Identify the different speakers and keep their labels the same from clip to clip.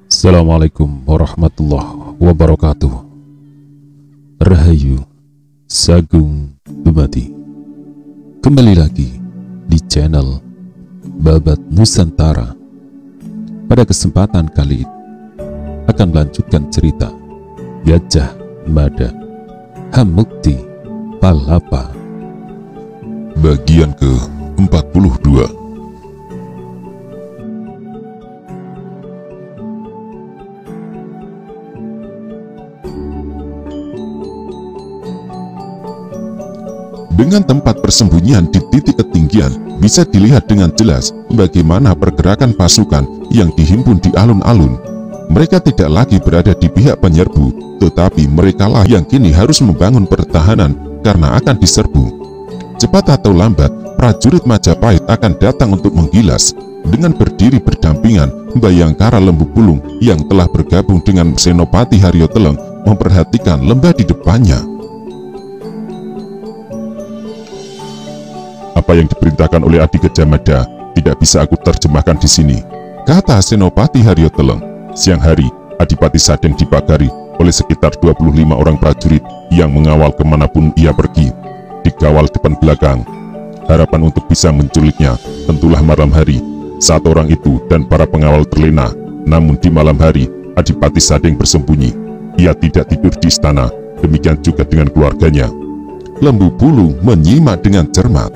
Speaker 1: Assalamualaikum warahmatullahi wabarakatuh. Rahayu Sagung Dumadi. Kembali lagi di channel Babat Nusantara. Pada kesempatan kali ini akan melanjutkan cerita Gajah Mada Hamukti Palapa
Speaker 2: bagian ke-42. Dengan tempat persembunyian di titik ketinggian, bisa dilihat dengan jelas bagaimana pergerakan pasukan yang dihimpun di alun-alun. Mereka tidak lagi berada di pihak penyerbu, tetapi merekalah yang kini harus membangun pertahanan karena akan diserbu. Cepat atau lambat, prajurit Majapahit akan datang untuk menggilas. Dengan berdiri berdampingan, Bayangkara Lembu Pulung yang telah bergabung dengan Senopati Haryo Teleng memperhatikan lembah di depannya. Apa yang diperintahkan oleh Adi Gajah Mada tidak bisa aku terjemahkan di sini, kata Senopati Haryo Teleng. Siang hari, Adipati Sadeng dipagari oleh sekitar 25 orang prajurit yang mengawal kemanapun ia pergi. Dikawal depan belakang. Harapan untuk bisa menculiknya tentulah malam hari. Saat orang itu dan para pengawal terlena, namun di malam hari Adipati Sadeng bersembunyi. Ia tidak tidur di istana, demikian juga dengan keluarganya. Lembu Pulung menyimak dengan cermat.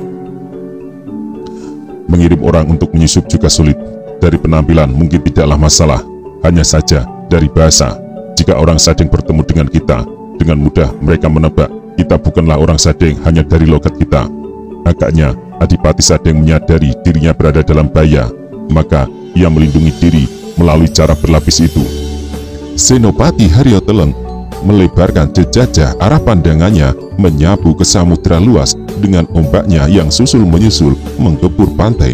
Speaker 2: Mengirim orang untuk menyusup juga sulit. Dari penampilan mungkin tidaklah masalah, hanya saja dari bahasa. Jika orang Sadeng bertemu dengan kita, dengan mudah mereka menebak kita bukanlah orang Sadeng hanya dari logat kita. Agaknya Adipati Sadeng menyadari dirinya berada dalam bahaya, maka ia melindungi diri melalui cara berlapis itu. Senopati Haryo Teleng melebarkan jejajah arah pandangannya menyapu ke samudra luas dengan ombaknya yang susul menyusul menggepur pantai.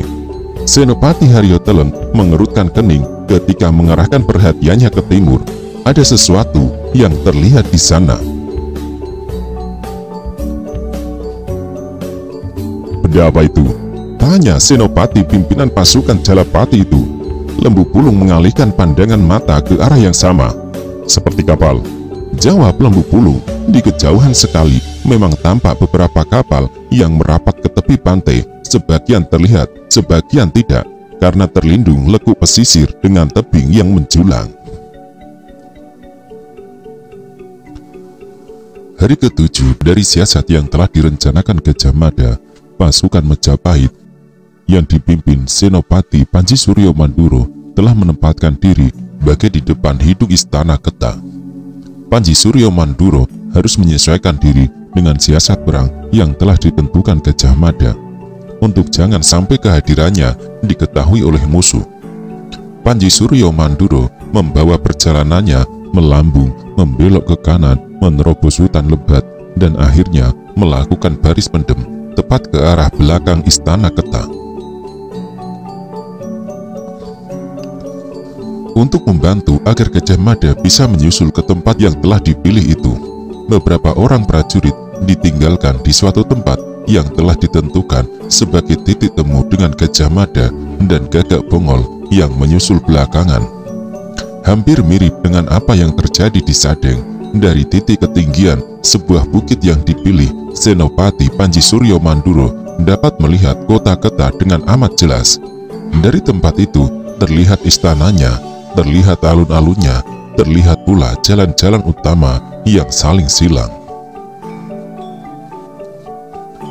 Speaker 2: Senopati Haryo Teleng mengerutkan kening ketika mengarahkan perhatiannya ke timur. Ada sesuatu yang terlihat di sana. Benda apa itu? Tanya Senopati pimpinan pasukan Jalapati itu. Lembu Pulung mengalihkan pandangan mata ke arah yang sama. Seperti kapal, jawab Lembu Pulung. Di kejauhan sekali memang tampak beberapa kapal yang merapat ke tepi pantai. Sebagian terlihat, sebagian tidak, karena terlindung lekuk pesisir dengan tebing yang menjulang. Hari ke-7 dari siasat yang telah direncanakan Gajah Mada, pasukan Majapahit yang dipimpin Senopati Panji Suryo Manduro telah menempatkan diri bagai di depan hidung istana Ketah. Panji Suryo Manduro harus menyesuaikan diri dengan siasat perang yang telah ditentukan Gajah Mada, untuk jangan sampai kehadirannya diketahui oleh musuh. Panji Suryo Manduro membawa perjalanannya melambung, membelok ke kanan, menerobos hutan lebat, dan akhirnya melakukan baris pendem tepat ke arah belakang istana Ketah. Untuk membantu agar Gajah Mada bisa menyusul ke tempat yang telah dipilih itu, beberapa orang prajurit ditinggalkan di suatu tempat yang telah ditentukan sebagai titik temu dengan Gajah Mada dan Gagak Bongol yang menyusul belakangan. Hampir mirip dengan apa yang terjadi di Sadeng. Dari titik ketinggian sebuah bukit yang dipilih, Senopati Panji Suryo Manduro dapat melihat kota Ketah dengan amat jelas. Dari tempat itu terlihat istananya, terlihat alun-alunnya, terlihat pula jalan-jalan utama yang saling silang.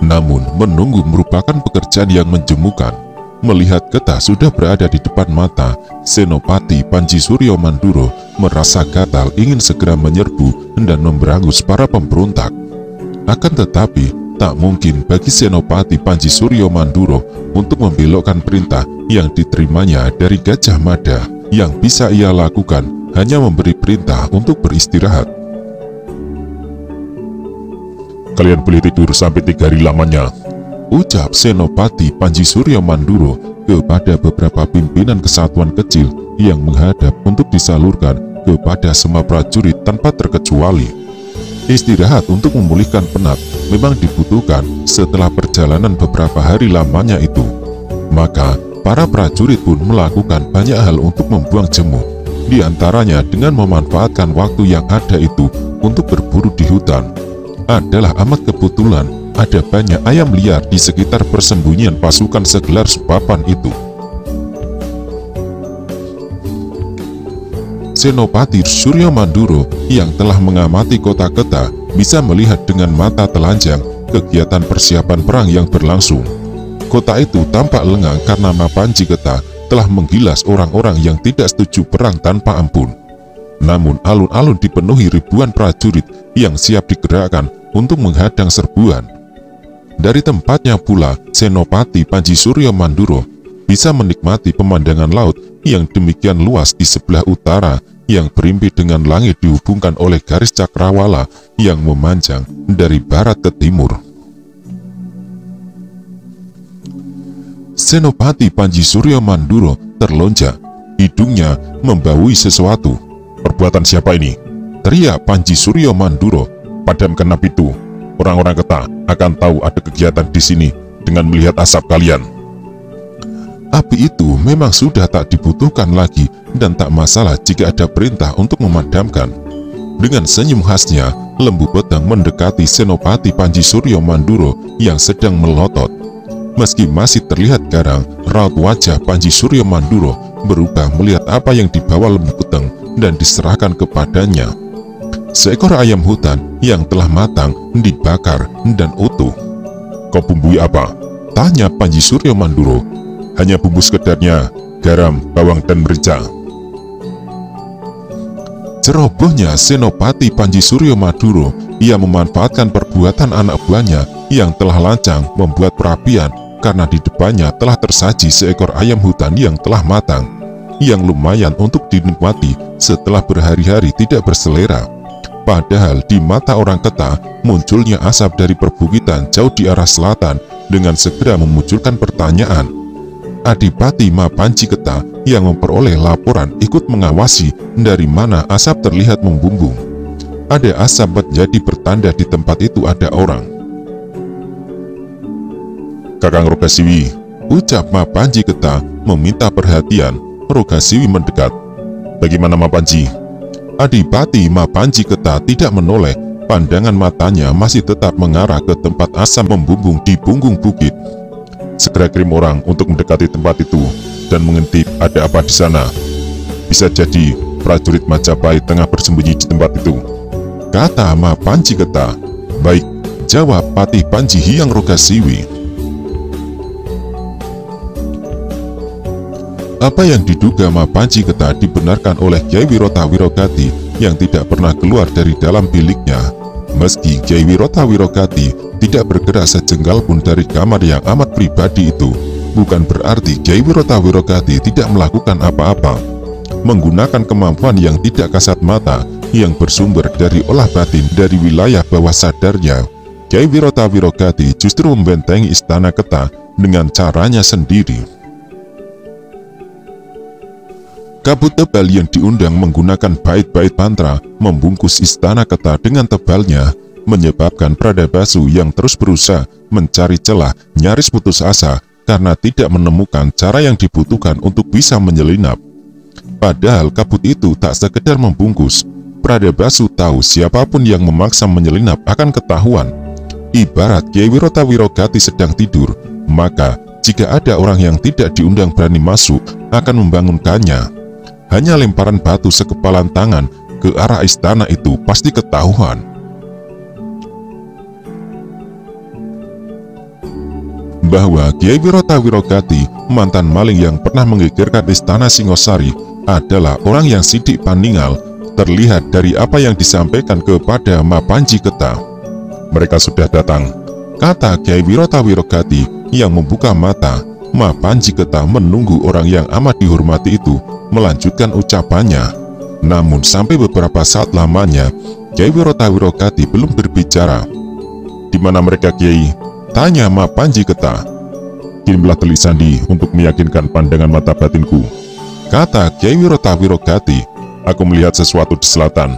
Speaker 2: Namun menunggu merupakan pekerjaan yang menjemukan. Melihat Ketah sudah berada di depan mata, Senopati Panji Suryo Manduro merasa gatal ingin segera menyerbu dan memberangus para pemberontak. Akan tetapi, tak mungkin bagi Senopati Panji Suryo Manduro untuk membelokkan perintah yang diterimanya dari Gajah Mada. Yang bisa ia lakukan hanya memberi perintah untuk beristirahat. Kalian boleh tidur sampai 3 hari lamanya, ucap Senopati Panji Suryo Manduro kepada beberapa pimpinan kesatuan kecil yang menghadap untuk disalurkan kepada semua prajurit tanpa terkecuali. Istirahat untuk memulihkan penat memang dibutuhkan setelah perjalanan beberapa hari lamanya itu. Maka
Speaker 1: para prajurit pun melakukan banyak hal untuk membuang jemu, di antaranya dengan memanfaatkan waktu yang ada itu untuk berburu di hutan. Adalah amat kebetulan ada banyak ayam liar di sekitar persembunyian pasukan segelar Supapan itu. Senopati Suryo Manduro yang telah mengamati kota Keta bisa melihat dengan mata telanjang kegiatan persiapan perang yang berlangsung. Kota itu tampak lengang karena Mapanji Keta telah menggilas orang-orang yang tidak setuju perang tanpa ampun. Namun alun-alun dipenuhi ribuan prajurit yang siap digerakkan untuk menghadang serbuan. Dari tempatnya pula, Senopati Panji Suryo Manduro bisa menikmati pemandangan laut yang demikian luas di sebelah utara yang berimpi dengan langit dihubungkan oleh garis cakrawala yang memanjang dari barat ke timur. Senopati Panji Suryo Manduro terlonjak, hidungnya membaui sesuatu. "Perbuatan siapa ini?" teriak Panji Suryo Manduro. "Padamkan api itu. Orang-orang Keta akan tahu ada kegiatan di sini dengan melihat asap kalian." Api itu memang sudah tak dibutuhkan lagi dan tak masalah jika ada perintah untuk memadamkan. Dengan senyum khasnya, Lembu Pedang mendekati Senopati Panji Suryo Manduro yang sedang melotot. Meski masih terlihat garang, raut wajah Panji Suryo Manduro berubah melihat apa yang dibawa Lembu Pedang dan diserahkan kepadanya. Seekor ayam hutan yang telah matang, dibakar, dan utuh. "Kau bumbui apa?" tanya Panji Suryo Manduro. "Hanya bumbu sekedarnya, garam, bawang, dan merica." Cerobohnya Senopati Panji Suryo Manduro, ia memanfaatkan perbuatan anak buahnya yang telah lancang membuat perapian karena di depannya telah tersaji seekor ayam hutan yang telah matang, yang lumayan untuk dinikmati setelah berhari-hari tidak berselera. Padahal di mata orang Keta, munculnya asap dari perbukitan jauh di arah selatan dengan segera memunculkan pertanyaan. Adipati Mapanji Keta yang memperoleh laporan ikut mengawasi dari mana asap terlihat membumbung. Ada asap menjadi pertanda di tempat itu ada orang. "Kakang Rogasiwi," ucap Mapanji Keta meminta perhatian. Rogasiwi mendekat. "Bagaimana Mapanji?" Adipati Mapanji Keta tidak menoleh, pandangan matanya masih tetap mengarah ke tempat asap membumbung di punggung bukit. "Segera kirim orang untuk mendekati tempat itu dan mengintip ada apa di sana. Bisa jadi prajurit Majapahit tengah bersembunyi di tempat itu," kata Mapanji Keta. "Baik," jawab Patih Panji Hyang Rogasiwi. Apa yang diduga Mapanji Keta dibenarkan oleh Kyai Wirota Wirogati yang tidak pernah keluar dari dalam biliknya. Meski Kyai Wirota Wirogati tidak bergerak sejengkal pun dari kamar yang amat pribadi itu, bukan berarti Kyai Wirota Wirogati tidak melakukan apa-apa. Menggunakan kemampuan yang tidak kasat mata yang bersumber dari olah batin dari wilayah bawah sadarnya, Kyai Wirota Wirogati justru membentengi istana Keta dengan caranya sendiri. Kabut tebal yang diundang menggunakan bait-bait mantra membungkus istana Keta dengan tebalnya, menyebabkan Pradabasu yang terus berusaha mencari celah nyaris putus asa karena tidak menemukan cara yang dibutuhkan untuk bisa menyelinap. Padahal kabut itu tak sekedar membungkus, Pradabasu tahu siapapun yang memaksa menyelinap akan ketahuan. Ibarat Kyai Wirota Wirogati sedang tidur, maka jika ada orang yang tidak diundang berani masuk akan membangunkannya. Hanya lemparan batu sekepalan tangan ke arah istana itu pasti ketahuan. Bahwa Kyai Wirota Wirogati, mantan maling yang pernah menggegerkan istana Singosari, adalah orang yang sidik paningal, terlihat dari apa yang disampaikan kepada Mapanji Keta. "Mereka sudah datang," kata Kyai Wirota Wirogati yang membuka mata. Mapanji Keta menunggu orang yang amat dihormati itu melanjutkan ucapannya. Namun sampai beberapa saat lamanya, Kyai Wirota Wirogati belum berbicara. "Di mana mereka, Kyai?" tanya Mapanji Keta. "Kirimlah Telik Sandi untuk meyakinkan pandangan mata batinku," kata Kyai Wirota Wirogati. "Aku melihat sesuatu di selatan.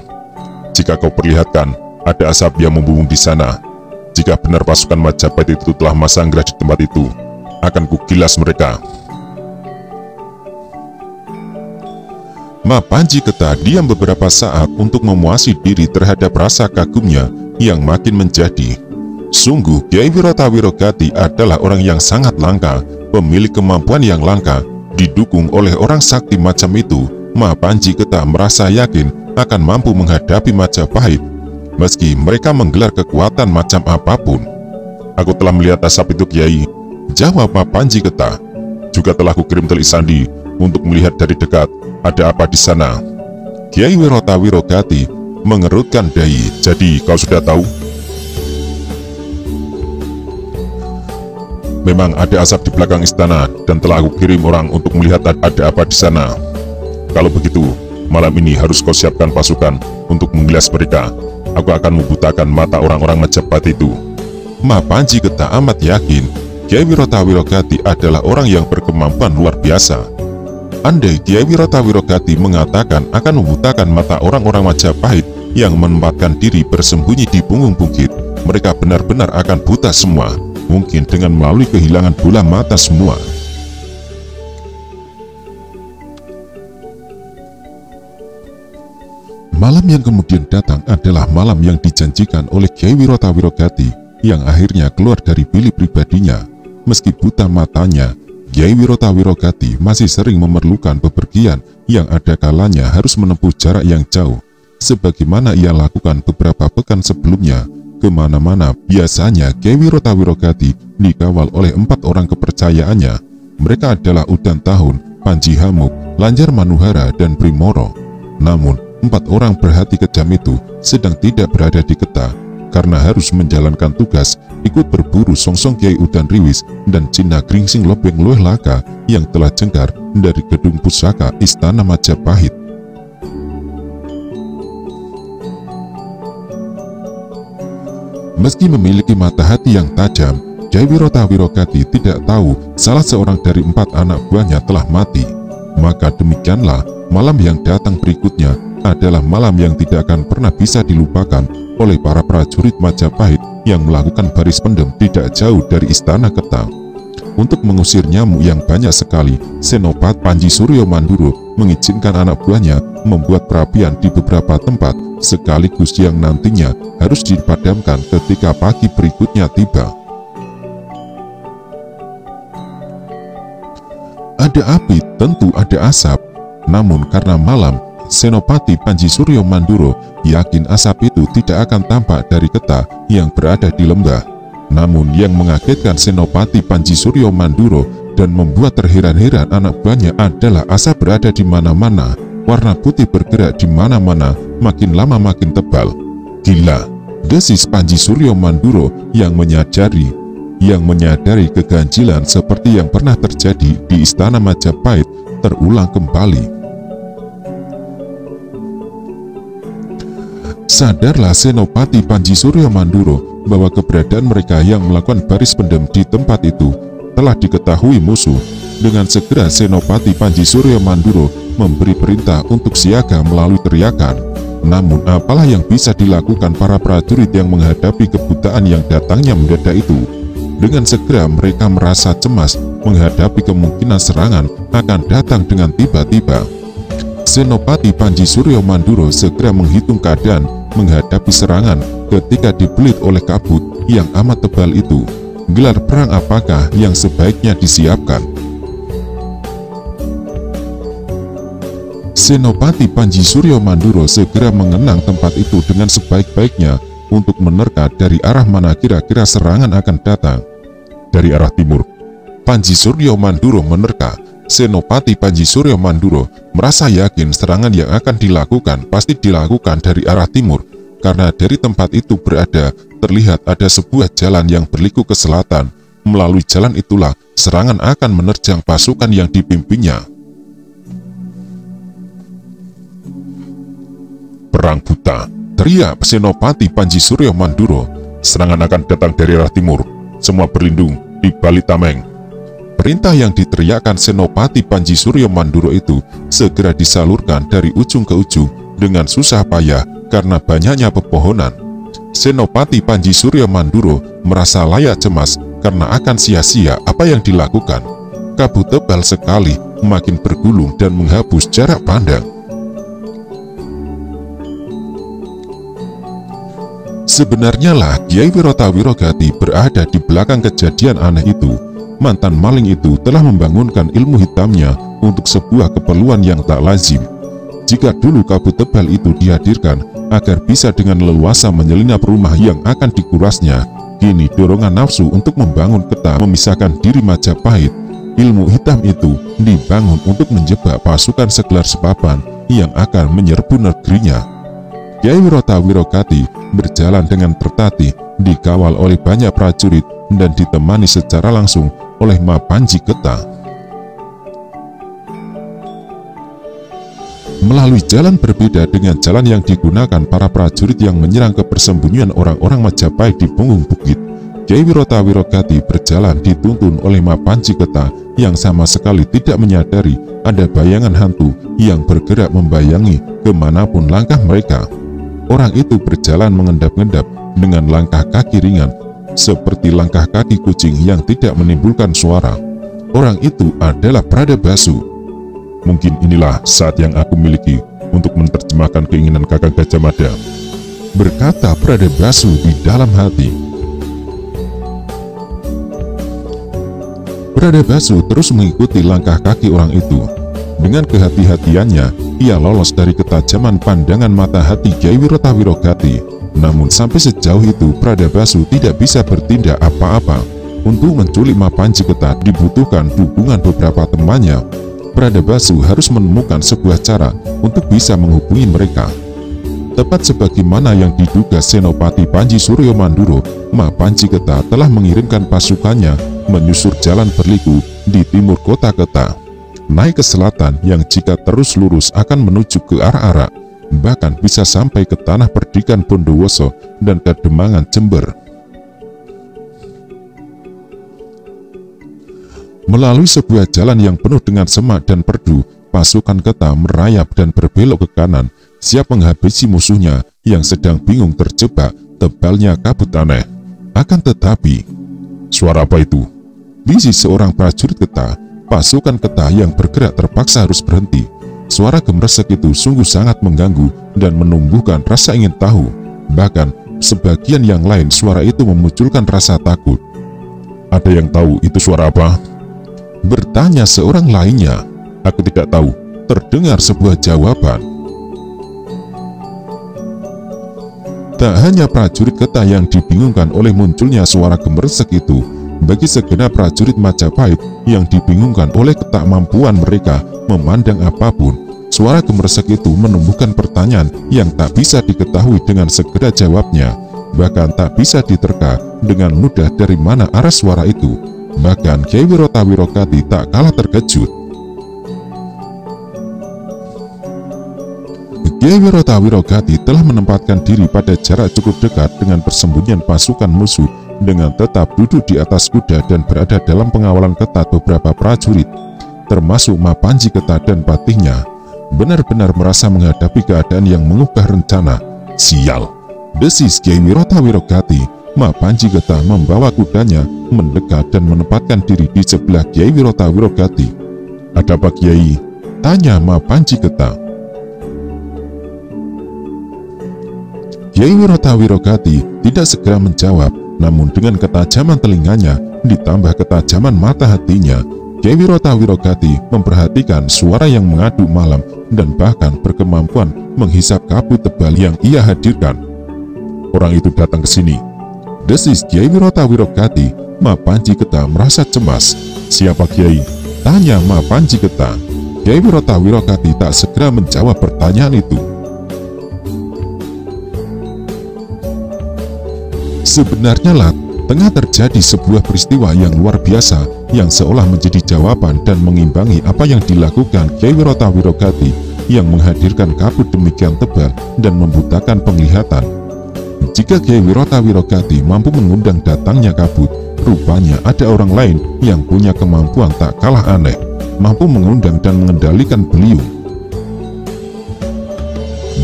Speaker 1: Jika kau perlihatkan ada asap yang membumbung di sana, jika benar pasukan Majapahit itu telah masanggrah di tempat itu, akan kugilas mereka." Ma Panji Keta diam beberapa saat untuk memuasai diri terhadap rasa kagumnya yang makin menjadi. Sungguh Kyai Wirotawirogati adalah orang yang sangat langka, pemilik kemampuan yang langka. Didukung oleh orang sakti macam itu, Ma Panji Keta merasa yakin akan mampu menghadapi Majapahit. Meski mereka menggelar kekuatan macam apapun. Aku telah melihat asap itu, Kiai, jawab Ma Panji Keta. Juga telah kukirim telik sandi untuk melihat dari dekat ada apa di sana. Kyai Wirotawirogati mengerutkan dahi. Jadi kau sudah tahu? Memang ada asap di belakang istana dan telah aku kirim orang untuk melihat ada apa di sana. Kalau begitu, malam ini harus kau siapkan pasukan untuk mengilas mereka. Aku akan membutakan mata orang-orang Majapahit itu. Ma Panji Keta amat yakin Kyai Wirotawirogati adalah orang yang berkemampuan luar biasa. Andai Kyai Wirotawirogati mengatakan akan membutakan mata orang-orang Majapahit yang menempatkan diri bersembunyi di punggung bukit, mereka benar-benar akan buta semua, mungkin dengan melalui kehilangan bola mata semua. Malam yang kemudian datang adalah malam yang dijanjikan oleh Kyai Wirotawirogati yang akhirnya keluar dari bilik pribadinya. Meski buta matanya, Kyai Wirotawirogati masih sering memerlukan bepergian yang ada kalanya harus menempuh jarak yang jauh. Sebagaimana ia lakukan beberapa pekan sebelumnya, kemana-mana biasanya Kyai Wirotawirogati dikawal oleh 4 orang kepercayaannya. Mereka adalah Udan Tahun, Panji Hamuk, Lanjar Manuhara, dan Primoro. Namun, 4 orang berhati kejam itu sedang tidak berada di Keta karena harus menjalankan tugas ikut berburu Songsong Kyai Udan Riwis dan Cina Gringsing Lobeng Loeh Laka yang telah jengkar dari gedung pusaka Istana Majapahit. Meski memiliki mata hati yang tajam, Kyai Wirotawirogati tidak tahu salah seorang dari 4 anak buahnya telah mati. Maka demikianlah malam yang datang berikutnya adalah malam yang tidak akan pernah bisa dilupakan oleh para prajurit Majapahit yang melakukan baris pendem tidak jauh dari Istana Keta. Untuk mengusir nyamuk yang banyak sekali, Senopati Panji Suryo Manduro mengizinkan anak buahnya membuat perapian di beberapa tempat sekaligus yang nantinya harus dipadamkan ketika pagi berikutnya tiba. Ada api, tentu ada asap. Namun karena malam, Senopati Panji Suryo Manduro yakin asap itu tidak akan tampak dari Keta yang berada di lembah. Namun yang mengagetkan Senopati Panji Suryo Manduro dan membuat terheran-heran anak buahnya adalah asap berada di mana-mana. Warna putih bergerak di mana-mana, makin lama makin tebal. Gila, desis Panji Suryo Manduro yang menyadari keganjilan seperti yang pernah terjadi di Istana Majapahit terulang kembali. Sadarlah Senopati Panji Suryo Manduro bahwa keberadaan mereka yang melakukan baris pendem di tempat itu telah diketahui musuh. Dengan segera Senopati Panji Suryo Manduro memberi perintah untuk siaga melalui teriakan. Namun apalah yang bisa dilakukan para prajurit yang menghadapi kebutaan yang datangnya mendadak itu? Dengan segera mereka merasa cemas menghadapi kemungkinan serangan akan datang dengan tiba-tiba. Senopati Panji Suryo Manduro segera menghitung keadaan menghadapi serangan ketika dibelit oleh kabut yang amat tebal itu. Gelar perang apakah yang sebaiknya disiapkan? Senopati Panji Suryo Manduro segera mengenang tempat itu dengan sebaik-baiknya untuk menerka dari arah mana kira-kira serangan akan datang. Dari arah timur, Panji Suryo Manduro menerka. Senopati Panji Suryo Manduro merasa yakin serangan yang akan dilakukan pasti dilakukan dari arah timur, karena dari tempat itu berada terlihat ada sebuah jalan yang berliku ke selatan. Melalui jalan itulah serangan akan menerjang pasukan yang dipimpinnya. Perang buta, teriak Senopati Panji Suryo Manduro. Serangan akan datang dari arah timur. Semua berlindung di balik tameng. Perintah yang diteriakkan Senopati Panji Suryo Manduro itu segera disalurkan dari ujung ke ujung dengan susah payah karena banyaknya pepohonan. Senopati Panji Suryo Manduro merasa layak cemas karena akan sia-sia apa yang dilakukan. Kabut tebal sekali makin bergulung dan menghapus jarak pandang. Sebenarnya lah Kiai Wirotawirogati berada di belakang kejadian aneh itu. Mantan maling itu telah membangunkan ilmu hitamnya untuk sebuah keperluan yang tak lazim. Jika dulu kabut tebal itu dihadirkan agar bisa dengan leluasa menyelinap rumah yang akan dikurasnya, kini dorongan nafsu untuk membangun keta memisahkan diri Majapahit. Ilmu hitam itu dibangun untuk menjebak pasukan segelar sepapan yang akan menyerbu negerinya. Kiai Wirotawirogati berjalan dengan tertatih, dikawal oleh banyak prajurit dan ditemani secara langsung oleh Ma Panji Keta. Melalui jalan berbeda dengan jalan yang digunakan para prajurit yang menyerang ke persembunyian orang-orang Majapahit di punggung bukit, Kiai Wirotawirogati berjalan dituntun oleh Ma Panji Keta yang sama sekali tidak menyadari ada bayangan hantu yang bergerak membayangi kemanapun langkah mereka. Orang itu berjalan mengendap-endap dengan langkah kaki ringan, seperti langkah kaki kucing yang tidak menimbulkan suara. Orang itu adalah Pradabasu. Mungkin inilah saat yang aku miliki untuk menerjemahkan keinginan Kakang Gajah Mada, berkata Pradabasu di dalam hati. Pradabasu terus mengikuti langkah kaki orang itu. Dengan kehati-hatiannya, ia lolos dari ketajaman pandangan mata hati Kiai Wirotawirogati. Namun sampai sejauh itu Pradabasu tidak bisa bertindak apa-apa. Untuk menculik Ma Panji Keta dibutuhkan dukungan beberapa temannya. Pradabasu harus menemukan sebuah cara untuk bisa menghubungi mereka. Tepat sebagaimana yang diduga Senopati Panji Suryo Manduro, Ma Panji Keta telah mengirimkan pasukannya menyusur jalan berliku di timur kota Keta, naik ke selatan yang jika terus lurus akan menuju ke arah Arak, bahkan bisa sampai ke tanah perdikan Bondowoso dan Kademangan Jember. Melalui sebuah jalan yang penuh dengan semak dan perdu, pasukan Keta merayap dan berbelok ke kanan, siap menghabisi musuhnya yang sedang bingung terjebak tebalnya kabut aneh. Akan tetapi, suara apa itu? Bisik seorang prajurit Keta. Pasukan Keta yang bergerak terpaksa harus berhenti. Suara gemeresek itu sungguh sangat mengganggu dan menumbuhkan rasa ingin tahu. Bahkan, sebagian yang lain suara itu memunculkan rasa takut. Ada yang tahu itu suara apa? Bertanya seorang lainnya. Aku tidak tahu. Terdengar sebuah jawaban. Tak hanya prajurit Keta yang dibingungkan oleh munculnya suara gemeresek itu, bagi segenap prajurit Majapahit yang dibingungkan oleh ketakmampuan mereka memandang apapun, suara gemeresek itu menumbuhkan pertanyaan yang tak bisa diketahui dengan segera jawabnya, bahkan tak bisa diterka dengan mudah dari mana arah suara itu. Bahkan Kiai Wirotawirogati tak kalah terkejut. Kiai Wirotawirogati telah menempatkan diri pada jarak cukup dekat dengan persembunyian pasukan musuh dengan tetap duduk di atas kuda dan berada dalam pengawalan ketat beberapa prajurit, termasuk Ma Panji Keta dan patihnya. Benar-benar merasa menghadapi keadaan yang mengubah rencana. Sial, desis Kiai Wirotawirogati. Ma Panji Keta membawa kudanya mendekat dan menempatkan diri di sebelah Kiai Wirotawirogati. Ada apa Kiai? Tanya Ma Panji Keta. Kiai Wirotawirogati tidak segera menjawab, namun dengan ketajaman telinganya ditambah ketajaman mata hatinya, Kiai Wirotawirogati memperhatikan suara yang mengadu malam dan bahkan berkemampuan menghisap kabut tebal yang ia hadirkan. Orang itu datang ke sini. Desis Kiai Wirotawirogati. Ma Panji Keta merasa cemas. Siapa Kiai? Tanya Ma Panji Keta. Kiai Wirotawirogati tak segera menjawab pertanyaan itu. Sebenarnya lah, tengah terjadi sebuah peristiwa yang luar biasa yang seolah menjadi jawaban dan mengimbangi apa yang dilakukan Kiai Wirotawirogati yang menghadirkan kabut demikian tebal dan membutakan penglihatan. Jika Kiai Wirotawirogati mampu mengundang datangnya kabut, rupanya ada orang lain yang punya kemampuan tak kalah aneh, mampu mengundang dan mengendalikan beliung.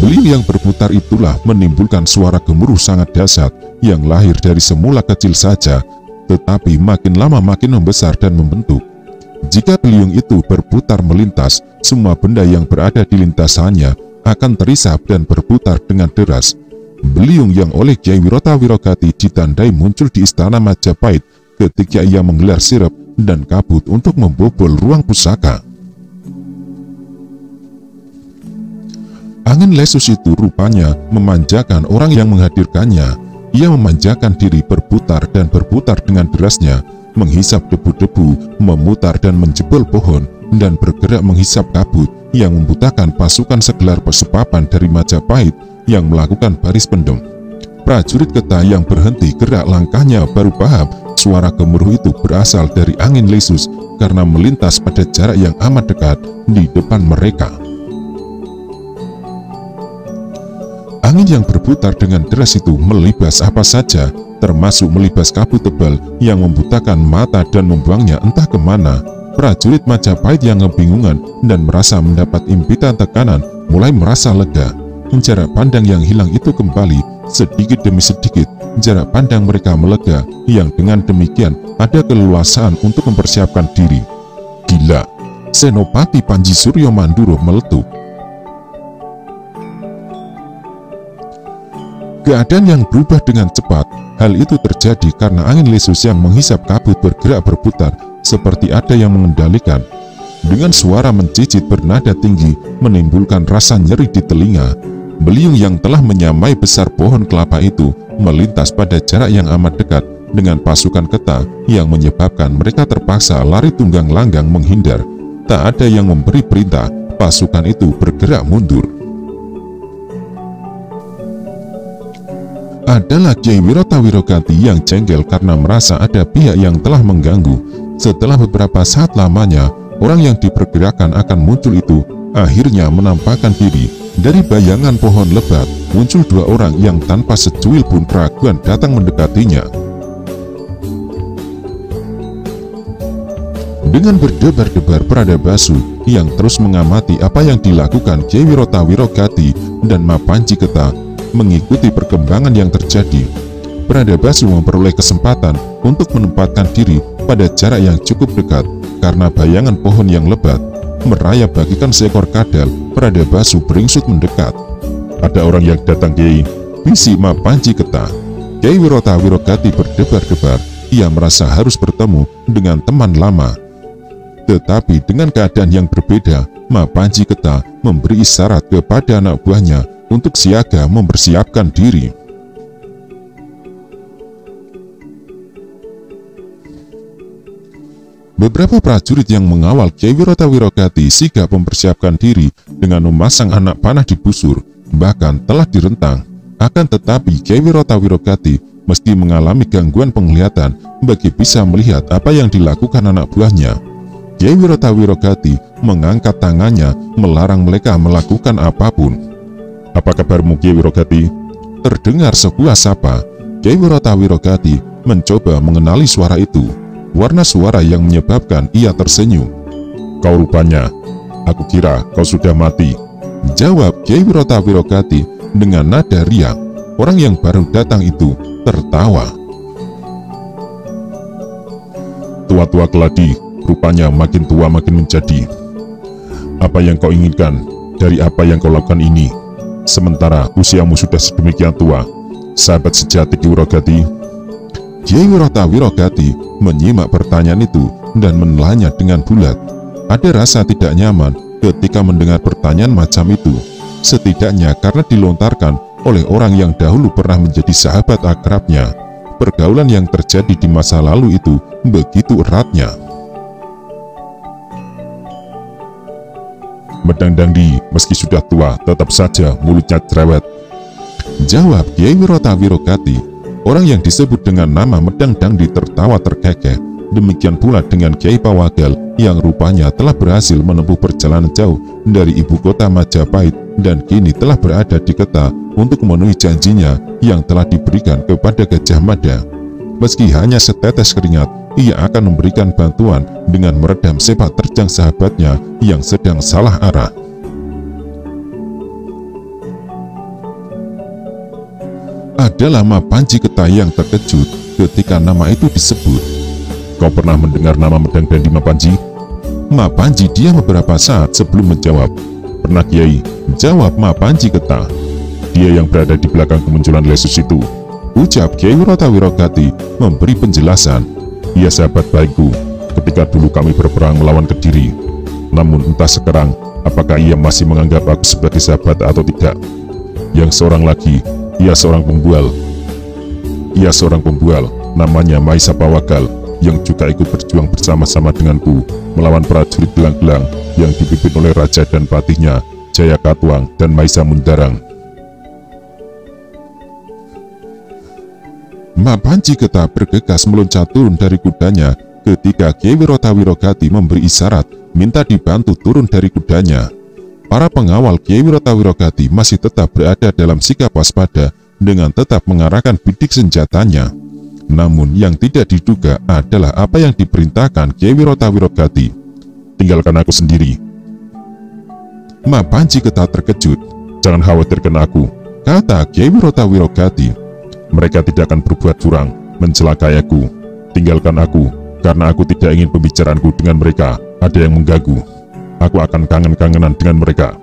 Speaker 1: Beliung yang berputar itulah menimbulkan suara gemuruh sangat dahsyat yang lahir dari semula kecil saja, tetapi makin lama makin membesar dan membentuk. Jika beliung itu berputar melintas, semua benda yang berada di lintasannya akan terisap dan berputar dengan deras. Beliung yang oleh Kyai Wirotawirogati ditandai muncul di istana Majapahit ketika ia menggelar sirep dan kabut untuk membobol ruang pusaka. Angin lesus itu rupanya memanjakan orang yang menghadirkannya. Ia memanjakan diri berputar dan berputar dengan derasnya, menghisap debu-debu, memutar dan menjebol pohon, dan bergerak menghisap kabut yang membutakan pasukan segelar persepapan dari Majapahit yang melakukan baris pendem. Prajurit Ketah yang berhenti gerak langkahnya baru paham suara gemuruh itu berasal dari angin lesus karena melintas pada jarak yang amat dekat di depan mereka. Angin yang berputar dengan deras itu melibas apa saja, termasuk melibas kabut tebal yang membutakan mata dan membuangnya entah kemana. Prajurit Majapahit yang kebingungan dan merasa mendapat impitan tekanan mulai merasa lega. Jarak pandang yang hilang itu kembali sedikit demi sedikit. Jarak pandang mereka melega, yang dengan demikian ada keleluasaan untuk mempersiapkan diri. Gila! Senopati Panji Suryo Manduro meletup. Keadaan yang berubah dengan cepat. Hal itu terjadi karena angin lesus yang menghisap kabut bergerak berputar seperti ada yang mengendalikan. Dengan suara mencicit bernada tinggi menimbulkan rasa nyeri di telinga. Beliung yang telah menyamai besar pohon kelapa itu melintas pada jarak yang amat dekat dengan pasukan Ketah yang menyebabkan mereka terpaksa lari tunggang langgang menghindar. Tak ada yang memberi perintah, pasukan itu bergerak mundur. Adalah Kyai Wirotawirogati yang jengkel karena merasa ada pihak yang telah mengganggu. Setelah beberapa saat lamanya, orang yang diperkirakan akan muncul itu akhirnya menampakkan diri. Dari bayangan pohon lebat, muncul dua orang yang tanpa secuil pun keraguan datang mendekatinya. Dengan berdebar-debar Pradabasu yang terus mengamati apa yang dilakukan Kyai Wirotawirogati dan Mapanji Ketah, mengikuti perkembangan yang terjadi. Pradabasu memperoleh kesempatan untuk menempatkan diri pada jarak yang cukup dekat karena bayangan pohon yang lebat. Merayap bagikan seekor kadal, Pradabasu beringsut mendekat. Ada orang yang datang, Kyai, bisik Mapanji Ketah. Kyai Wirotawirogati berdebar-debar. Ia merasa harus bertemu dengan teman lama. Tetapi dengan keadaan yang berbeda, Mapanji Ketah memberi isyarat kepada anak buahnya untuk siaga mempersiapkan diri. Beberapa prajurit yang mengawal Kyai Wirotawirogati sigap mempersiapkan diri dengan memasang anak panah di busur, bahkan telah direntang. Akan tetapi Kyai Wirotawirogati meski mengalami gangguan penglihatan bagi bisa melihat apa yang dilakukan anak buahnya. Kyai Wirotawirogati mengangkat tangannya melarang mereka melakukan apapun. Apa kabarmu, Kyai Wirogati? Terdengar sebuah sapa. Kyai Wirotawirogati mencoba mengenali suara itu. Warna suara yang menyebabkan ia tersenyum. Kau rupanya, aku kira kau sudah mati, jawab Kyai Wirotawirogati dengan nada riang. Orang yang baru datang itu tertawa. Tua-tua keladi, rupanya makin tua makin menjadi. Apa yang kau inginkan dari apa yang kau lakukan ini? Sementara usiamu sudah sedemikian tua, sahabat sejati Ki Wirogati. Kyai Wirotawirogati menyimak pertanyaan itu dan menelannya dengan bulat. Ada rasa tidak nyaman ketika mendengar pertanyaan macam itu, setidaknya karena dilontarkan oleh orang yang dahulu pernah menjadi sahabat akrabnya. Pergaulan yang terjadi di masa lalu itu begitu eratnya. Medang Dangdi, meski sudah tua, tetap saja mulutnya cerewet, jawab Kyai Wirotawirogati. Orang yang disebut dengan nama Medang Dangdi tertawa terkekeh. Demikian pula dengan Kyai Pawagal yang rupanya telah berhasil menempuh perjalanan jauh dari ibu kota Majapahit dan kini telah berada di Ketah untuk memenuhi janjinya yang telah diberikan kepada Gajah Mada. Meski hanya setetes keringat, ia akan memberikan bantuan dengan meredam sepak terjang sahabatnya yang sedang salah arah. Adalah Mapanji Ketah yang terkejut ketika nama itu disebut. Kau pernah mendengar nama Medang Dangdi, Mapanji? Mapanji diam beberapa saat sebelum menjawab. Pernah, Kyai, jawab Mapanji Ketah.
Speaker 2: Dia yang berada di belakang kemunculan Lesus itu, ucap Kyai Wirotawirogati memberi penjelasan. Ia sahabat baikku ketika dulu kami berperang melawan Kediri. Namun entah sekarang apakah ia masih menganggap aku sebagai sahabat atau tidak. Yang seorang lagi, ia seorang pembual, namanya Maisa Pawagal, yang juga ikut berjuang bersama-sama denganku melawan prajurit gelang-gelang yang dipimpin oleh raja dan patihnya Jaya Katuang dan Maisa Mundarang.
Speaker 1: Mak Panji Geta bergegas meloncat turun dari kudanya ketika Kyai Wirotawirogati memberi isyarat minta dibantu turun dari kudanya. Para pengawal Kyai Wirotawirogati masih tetap berada dalam sikap waspada dengan tetap mengarahkan bidik senjatanya. Namun yang tidak diduga adalah apa yang diperintahkan Kyai Wirotawirogati.
Speaker 2: Tinggalkan aku sendiri.
Speaker 1: Mak Panji Geta terkejut.
Speaker 2: Jangan khawatirkan aku,
Speaker 1: kata Kyai Wirotawirogati.
Speaker 2: Mereka tidak akan berbuat curang, mencelakai aku. Tinggalkan aku, karena aku tidak ingin pembicaraanku dengan mereka ada yang mengganggu. Aku akan kangen-kangenan dengan mereka.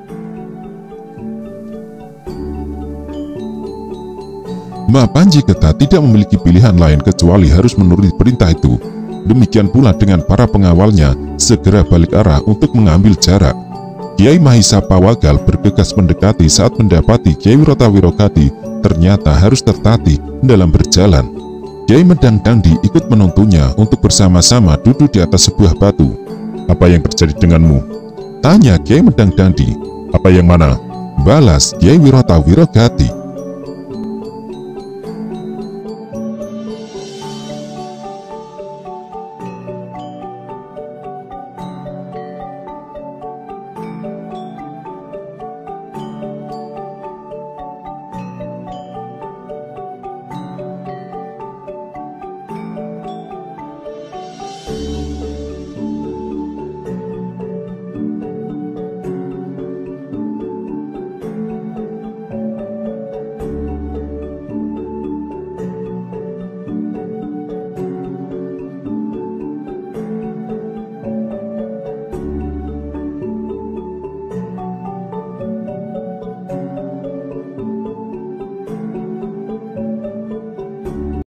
Speaker 1: Mak Panji Geta tidak memiliki pilihan lain kecuali harus menuruti perintah itu. Demikian pula dengan para pengawalnya segera balik arah untuk mengambil jarak. Kyai Mahisa Pawagal bergegas mendekati saat mendapati Kyai Wirotawirogati ternyata harus tertatih dalam berjalan. Kyai Medang Dangdi ikut menuntunnya untuk bersama-sama duduk di atas sebuah batu.
Speaker 2: Apa yang terjadi denganmu?
Speaker 1: Tanya Kyai Medang Dangdi.
Speaker 2: Apa yang mana?
Speaker 1: Balas Kyai Wirotawirogati.